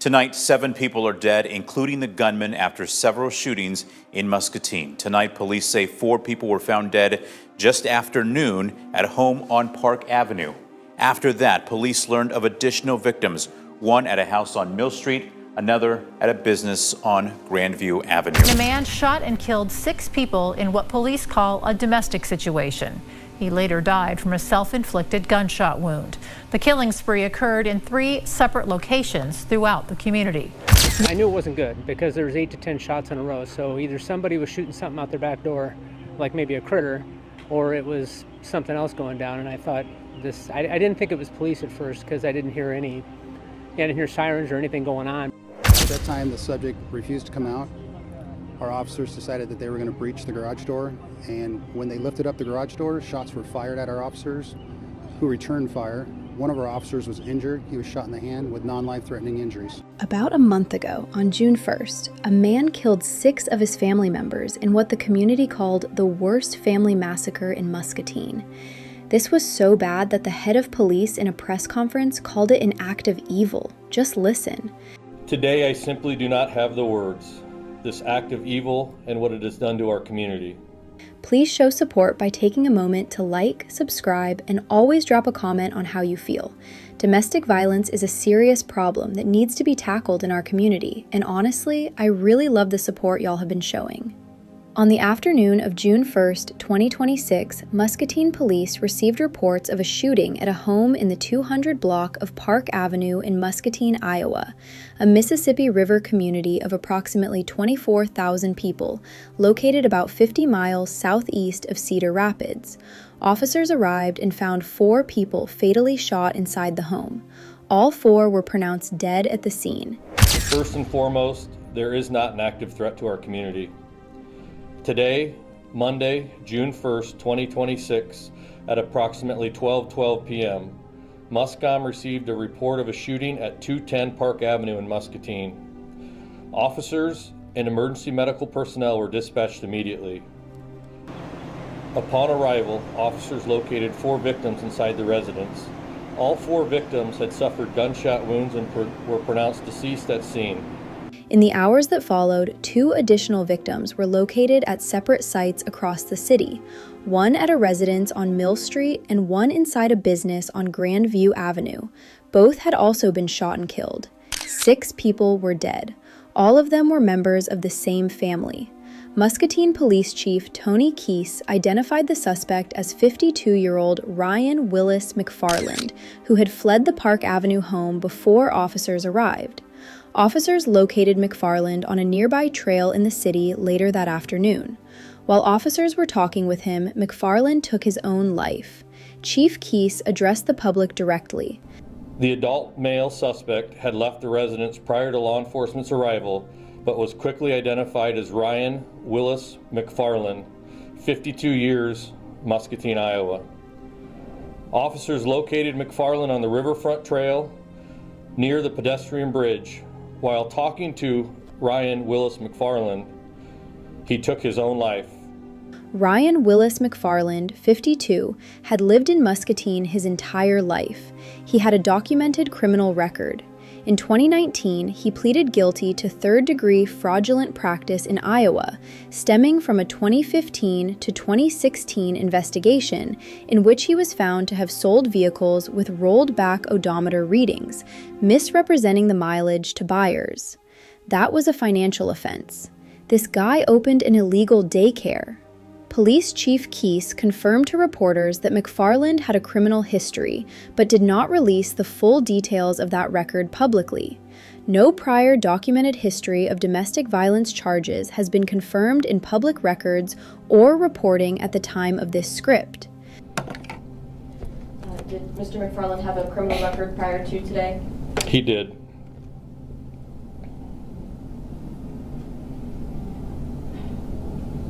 Tonight, 7 people are dead, including the gunman, after several shootings in Muscatine. Tonight, police say 4 people were found dead just after noon at a home on Park Avenue. After that, police learned of additional victims, one at a house on Mill Street, another at a business on Grandview Avenue. A man shot and killed 6 people in what police call a domestic situation. He later died from a self-inflicted gunshot wound. The killing spree occurred in 3 separate locations throughout the community. I knew it wasn't good because there was 8 to 10 shots in a row. So either somebody was shooting something out their back door, like maybe a critter, or it was something else going down. And I thought I didn't think it was police at first because I didn't hear sirens or anything going on. At that time, the subject refused to come out. Our officers decided that they were going to breach the garage door, and when they lifted up the garage door, shots were fired at our officers, who returned fire. One of our officers was injured. He was shot in the hand with non-life-threatening injuries. About a month ago, on June 1st, a man killed 6 of his family members in what the community called the worst family massacre in Muscatine. This was so bad that the head of police in a press conference called it an act of evil. Just listen. Today, I simply do not have the words. This act of evil and what it has done to our community. Please show support by taking a moment to like, subscribe, and always drop a comment on how you feel. Domestic violence is a serious problem that needs to be tackled in our community, and honestly, I really love the support y'all have been showing. On the afternoon of June 1st, 2026, Muscatine police received reports of a shooting at a home in the 200 block of Park Avenue in Muscatine, Iowa, a Mississippi River community of approximately 24,000 people, located about 50 miles southeast of Cedar Rapids. Officers arrived and found 4 people fatally shot inside the home. All 4 were pronounced dead at the scene. First and foremost, there is not an active threat to our community. Today, Monday, June 1st, 2026, at approximately 12:12 p.m., Muscom received a report of a shooting at 210 Park Avenue in Muscatine. Officers and emergency medical personnel were dispatched immediately. Upon arrival, officers located 4 victims inside the residence. All 4 victims had suffered gunshot wounds and were pronounced deceased at scene. In the hours that followed, 2 additional victims were located at separate sites across the city, one at a residence on Mill Street and one inside a business on Grandview Avenue. Both had also been shot and killed. 6 people were dead. All of them were members of the same family. Muscatine Police Chief Tony Kies identified the suspect as 52-year-old Ryan Willis McFarland, who had fled the Park Avenue home before officers arrived. Officers located McFarland on a nearby trail in the city later that afternoon. While officers were talking with him, McFarland took his own life. Chief Kies addressed the public directly. The adult male suspect had left the residence prior to law enforcement's arrival, but was quickly identified as Ryan Willis McFarland, 52 years, Muscatine, Iowa. Officers located McFarland on the Riverfront Trail near the pedestrian bridge. While talking to Ryan Willis McFarland, he took his own life. Ryan Willis McFarland, 52, had lived in Muscatine his entire life. He had a documented criminal record. In 2019, he pleaded guilty to third-degree fraudulent practice in Iowa, stemming from a 2015 to 2016 investigation in which he was found to have sold vehicles with rolled-back odometer readings, misrepresenting the mileage to buyers. That was a financial offense. This guy opened an illegal daycare. Police Chief Kies confirmed to reporters that McFarland had a criminal history, but did not release the full details of that record publicly. No prior documented history of domestic violence charges has been confirmed in public records or reporting at the time of this script. Did Mr. McFarland have a criminal record prior to today? He did.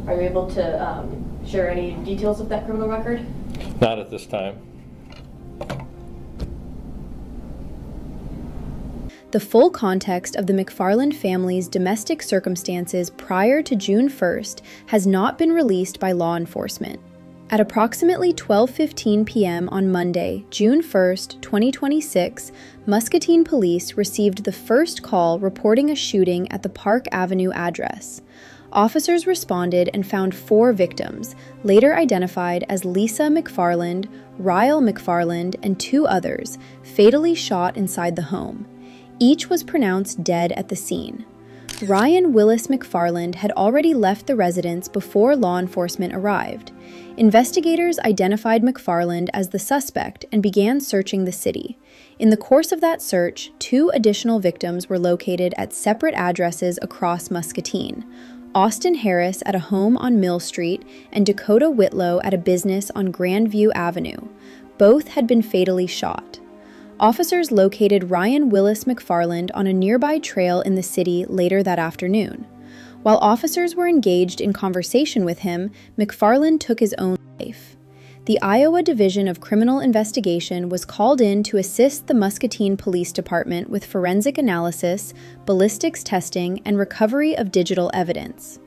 Are you able to share any details of that criminal record? Not at this time. The full context of the McFarland family's domestic circumstances prior to June 1st has not been released by law enforcement. At approximately 12:15 p.m. on Monday, June 1st, 2026, Muscatine police received the first call reporting a shooting at the Park Avenue address. Officers responded and found 4 victims, later identified as Lesa McFarland, Ryle McFarland, and 2 others, fatally shot inside the home. Each was pronounced dead at the scene. Ryan Willis McFarland had already left the residence before law enforcement arrived. Investigators identified McFarland as the suspect and began searching the city. In the course of that search, 2 additional victims were located at separate addresses across Muscatine: Austin Harris at a home on Mill Street and Dakota Whitlow at a business on Grandview Avenue. Both had been fatally shot. Officers located Ryan Willis McFarland on a nearby trail in the city later that afternoon. While officers were engaged in conversation with him, McFarland took his own life. The Iowa Division of Criminal Investigation was called in to assist the Muscatine Police Department with forensic analysis, ballistics testing, and recovery of digital evidence.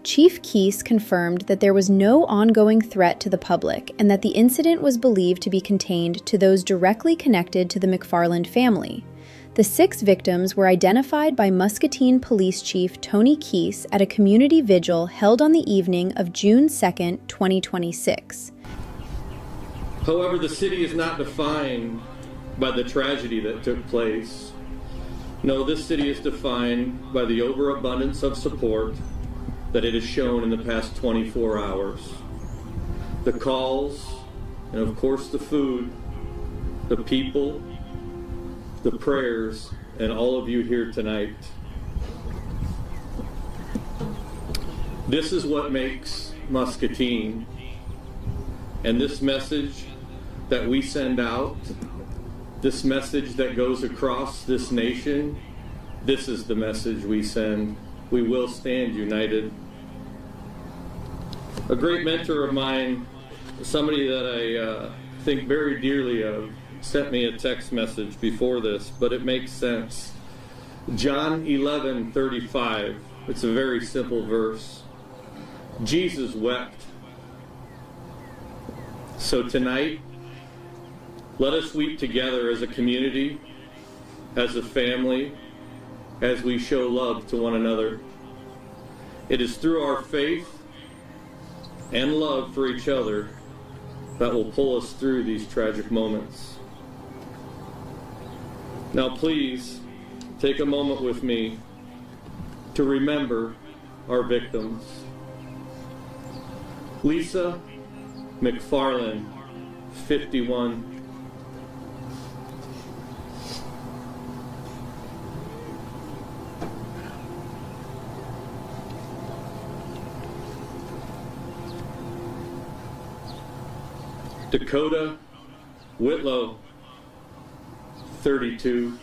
Chief Kies confirmed that there was no ongoing threat to the public and that the incident was believed to be contained to those directly connected to the McFarland family. The 6 victims were identified by Muscatine Police Chief Tony Kies at a community vigil held on the evening of June 2, 2026. However, the city is not defined by the tragedy that took place. No, this city is defined by the overabundance of support that it has shown in the past 24 hours. The calls, and of course the food, the people, the prayers, and all of you here tonight. This is what makes Muscatine. And this message that we send out, this message that goes across this nation, this is the message we send. We will stand united. A great mentor of mine, somebody that I think very dearly of, sent me a text message before this, but it makes sense. John 11:35. It's a very simple verse. Jesus wept. So tonight, let us weep together as a community, as a family, as we show love to one another. It is through our faith and love for each other that will pull us through these tragic moments. Now please, take a moment with me to remember our victims. Lesa McFarland, 51. Dakota Whitlow, 32.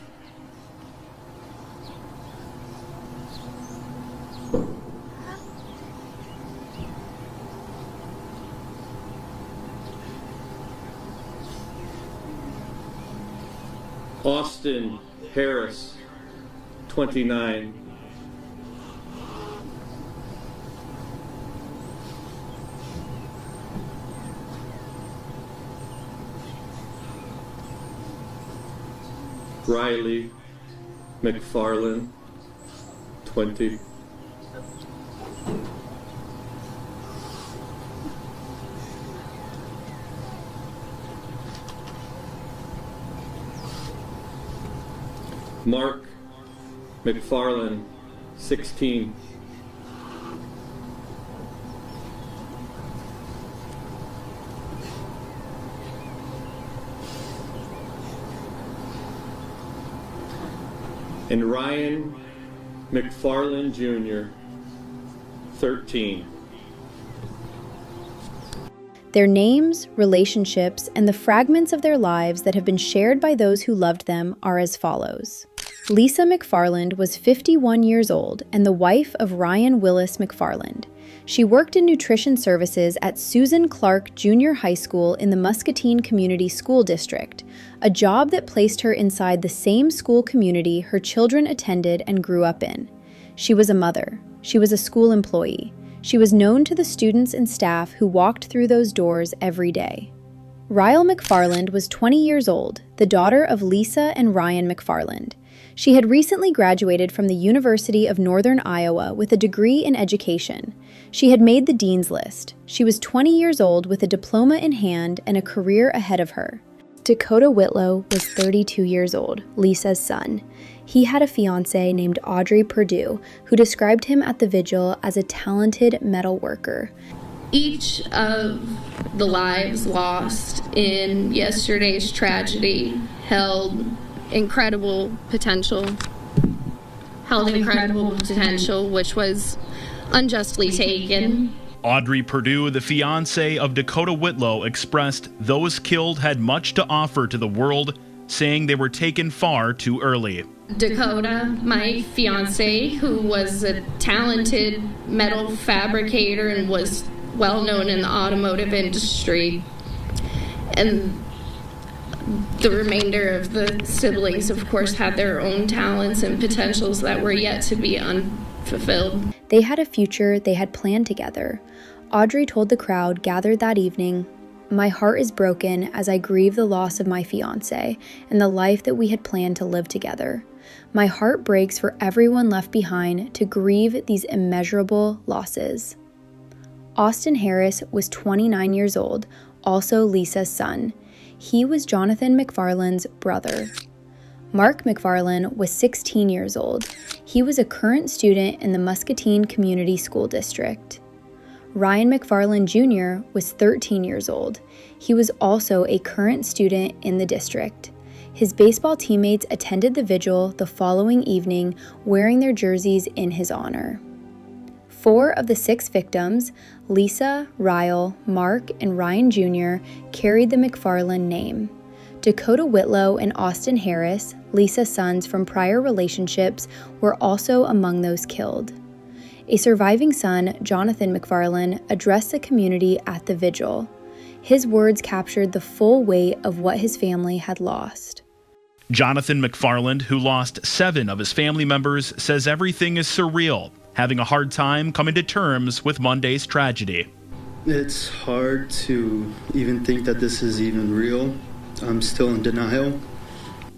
Austin Harris, 29. Ryle McFarland, 20. Mark McFarland, 16. And Ryan McFarland Jr., 13. Their names, relationships, and the fragments of their lives that have been shared by those who loved them are as follows. Lesa McFarland was 51 years old and the wife of Ryan Willis McFarland. She worked in nutrition services at Susan Clark Junior High School in the Muscatine Community School District, a job that placed her inside the same school community her children attended and grew up in. She was a mother. She was a school employee. She was known to the students and staff who walked through those doors every day. Ryle McFarland was 20 years old, the daughter of Lesa and Ryan McFarland. She had recently graduated from the University of Northern Iowa with a degree in education. She had made the dean's list. She was 20 years old with a diploma in hand and a career ahead of her. Dakota Whitlow was 32 years old, Lesa's son. He had a fiancée named Audrey Perdue, who described him at the Vigil as a talented metal worker. Each of the lives lost in yesterday's tragedy held incredible potential, which was unjustly taken. Audrey Perdue, the fiancée of Dakota Whitlow, expressed those killed had much to offer to the world, saying they were taken far too early. Dakota, my fiancé, who was a talented metal fabricator and was well known in the automotive industry, and the remainder of the siblings, of course, had their own talents and potentials that were yet to be unfulfilled. They had a future they had planned together. Audrey told the crowd gathered that evening, "My heart is broken as I grieve the loss of my fiancé and the life that we had planned to live together. My heart breaks for everyone left behind to grieve these immeasurable losses." Austin Harris was 29 years old, also Lesa's son. He was Jonathan McFarland's brother. Mark McFarland was 16 years old. He was a current student in the Muscatine Community School District. Ryan McFarland Jr. was 13 years old. He was also a current student in the district. His baseball teammates attended the vigil the following evening wearing their jerseys in his honor. 4 of the 6 victims, Lesa, Ryle, Mark, and Ryan Jr., carried the McFarland name. Dakota Whitlow and Austin Harris, Lesa's sons from prior relationships, were also among those killed. A surviving son, Jonathan McFarland, addressed the community at the vigil. His words captured the full weight of what his family had lost. Jonathan McFarland, who lost 7 of his family members, says everything is surreal, having a hard time coming to terms with Monday's tragedy. It's hard to even think that this is even real. I'm still in denial.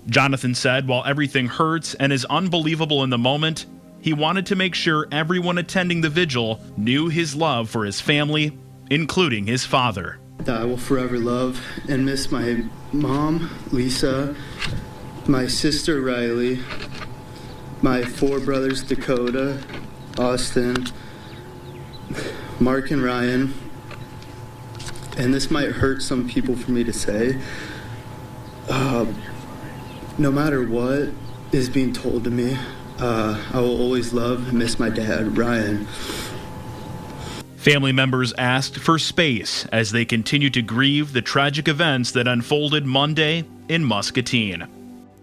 Jonathan said while everything hurts and is unbelievable in the moment, he wanted to make sure everyone attending the vigil knew his love for his family, including his father. That I will forever love and miss my mom, Lesa, my sister, Riley, my 4 brothers, Dakota, Austin, Mark, and Ryan. And this might hurt some people for me to say. No matter what is being told to me, I will always love and miss my dad, Ryan. Family members asked for space as they continue to grieve the tragic events that unfolded Monday in Muscatine.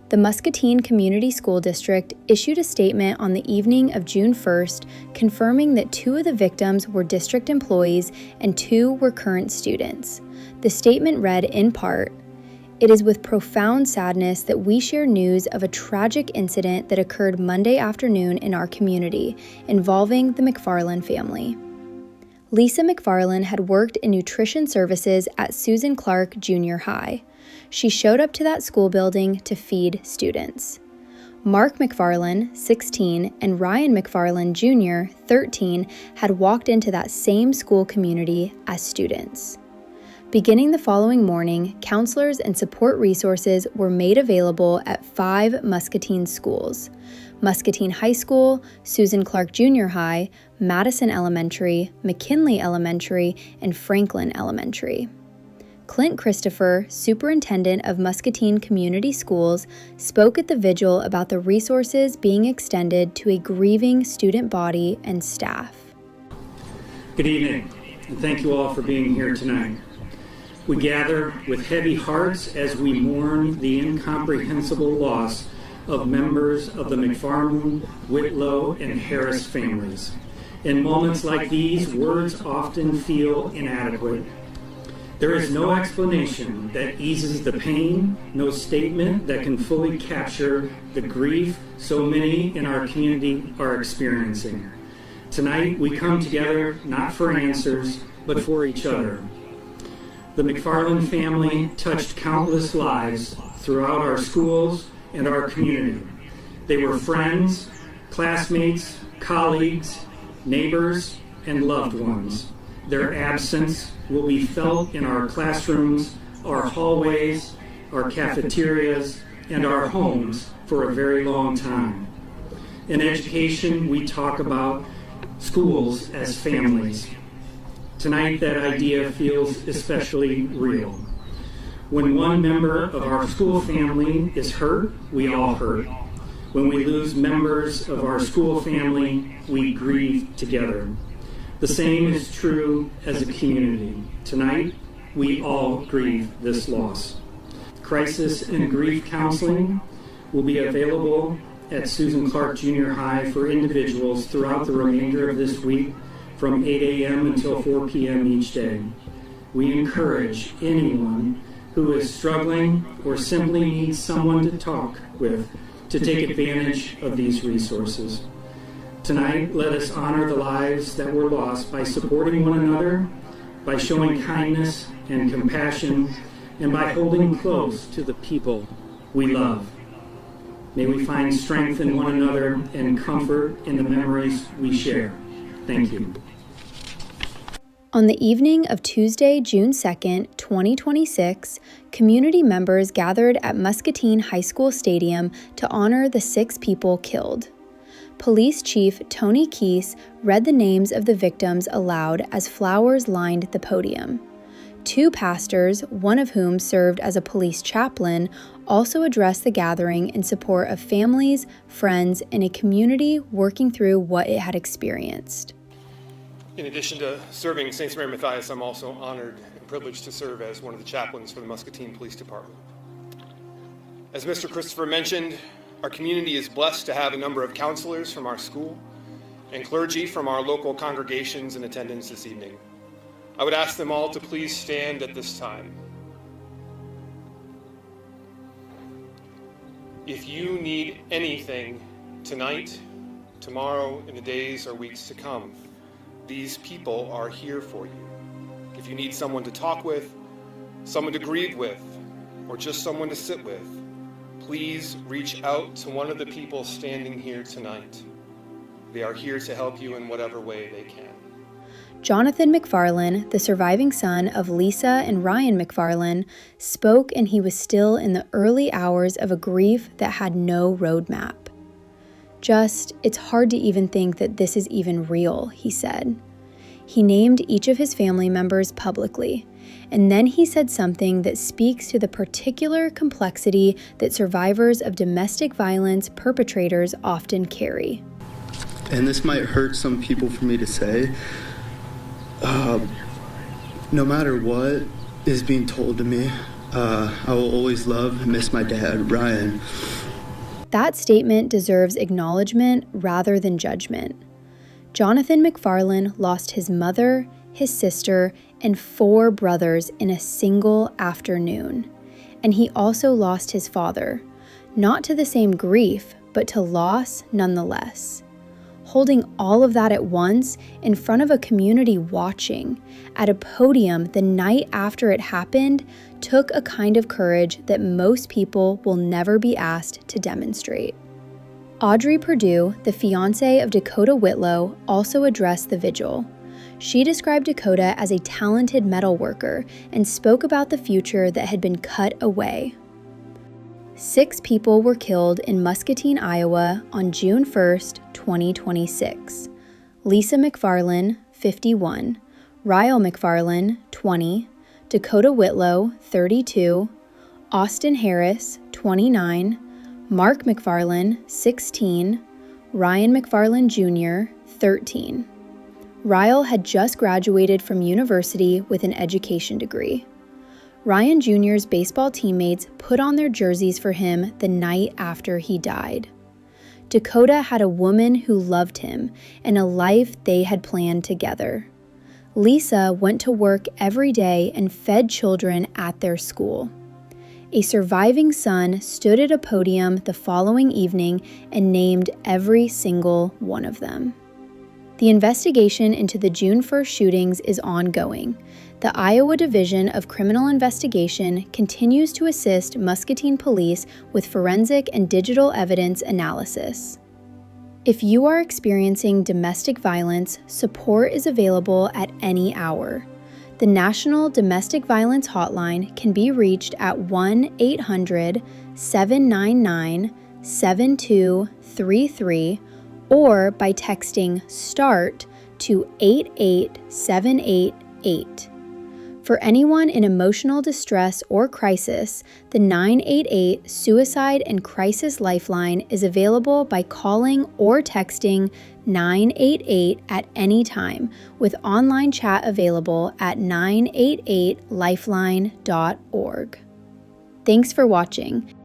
The Muscatine Community School District issued a statement on the evening of June 1st confirming that 2 of the victims were district employees and 2 were current students. The statement read in part, "It is with profound sadness that we share news of a tragic incident that occurred Monday afternoon in our community involving the McFarland family." Lesa McFarland had worked in nutrition services at Susan Clark Junior High. She showed up to that school building to feed students. Mark McFarland, 16, and Ryan McFarland Jr., 13, had walked into that same school community as students. Beginning the following morning, counselors and support resources were made available at 5 Muscatine schools: Muscatine High School, Susan Clark Junior High, Madison Elementary, McKinley Elementary, and Franklin Elementary. Clint Christopher, superintendent of Muscatine Community Schools, spoke at the vigil about the resources being extended to a grieving student body and staff. Good evening, and thank you all for being here tonight. We gather with heavy hearts as we mourn the incomprehensible loss of members of the McFarland, Whitlow, and Harris families. In moments like these, words often feel inadequate. There is no explanation that eases the pain, no statement that can fully capture the grief so many in our community are experiencing. Tonight, we come together not for answers, but for each other. The McFarland family touched countless lives throughout our schools and our community. They were friends, classmates, colleagues, neighbors, and loved ones. Their absence will be felt in our classrooms, our hallways, our cafeterias, and our homes for a very long time. In education, we talk about schools as families. Tonight, that idea feels especially real. When one member of our school family is hurt, we all hurt. When we lose members of our school family, we grieve together. The same is true as a community. Tonight, we all grieve this loss. Crisis and grief counseling will be available at Susan Clark Junior High for individuals throughout the remainder of this week from 8 a.m. until 4 p.m. each day. We encourage anyone who is struggling or simply needs someone to talk with to take advantage of these resources. Tonight, let us honor the lives that were lost by supporting one another, by showing kindness and compassion, and by holding close to the people we love. May we find strength in one another and comfort in the memories we share. Thank you. On the evening of Tuesday, June 2nd, 2026, community members gathered at Muscatine High School Stadium to honor the 6 people killed. Police Chief Tony Kies read the names of the victims aloud as flowers lined the podium. 2 pastors, one of whom served as a police chaplain, also addressed the gathering in support of families, friends, and a community working through what it had experienced. In addition to serving St. Mary Matthias, I'm also honored and privileged to serve as one of the chaplains for the Muscatine Police Department. As Mr. Christopher mentioned, our community is blessed to have a number of counselors from our school and clergy from our local congregations in attendance this evening. I would ask them all to please stand at this time. If you need anything tonight, tomorrow, in the days or weeks to come, these people are here for you. If you need someone to talk with, someone to grieve with, or just someone to sit with, please reach out to one of the people standing here tonight. They are here to help you in whatever way they can. Jonathan McFarland, the surviving son of Lesa and Ryan McFarland, spoke, and he was still in the early hours of a grief that had no roadmap. It's hard to even think that this is even real, he said. He named each of his family members publicly, and then he said something that speaks to the particular complexity that survivors of domestic violence perpetrators often carry. And this might hurt some people for me to say, no matter what is being told to me, I will always love and miss my dad, Ryan. That statement deserves acknowledgement rather than judgment. Jonathan McFarland lost his mother, his sister, and 4 brothers in a single afternoon. And he also lost his father, not to the same grief, but to loss nonetheless. Holding all of that at once in front of a community watching, at a podium the night after it happened, took a kind of courage that most people will never be asked to demonstrate. Audrey Perdue, the fiancée of Dakota Whitlow, also addressed the vigil. She described Dakota as a talented metal worker and spoke about the future that had been cut away. 6 people were killed in Muscatine, Iowa on June 1st, 2026. Lesa McFarland, 51, Ryle McFarland, 20, Dakota Whitlow, 32, Austin Harris, 29, Mark McFarland, 16, Ryan McFarland Jr., 13. Ryle had just graduated from university with an education degree. Ryan Jr.'s baseball teammates put on their jerseys for him the night after he died. Dakota had a woman who loved him and a life they had planned together. Lesa went to work every day and fed children at their school. A surviving son stood at a podium the following evening and named every single one of them. The investigation into the June 1st shootings is ongoing. The Iowa Division of Criminal Investigation continues to assist Muscatine Police with forensic and digital evidence analysis. If you are experiencing domestic violence, support is available at any hour. The National Domestic Violence Hotline can be reached at 1-800-799-7233 or by texting START to 88788. For anyone in emotional distress or crisis, the 988 Suicide and Crisis Lifeline is available by calling or texting 988 at any time, with online chat available at 988lifeline.org. Thanks for watching.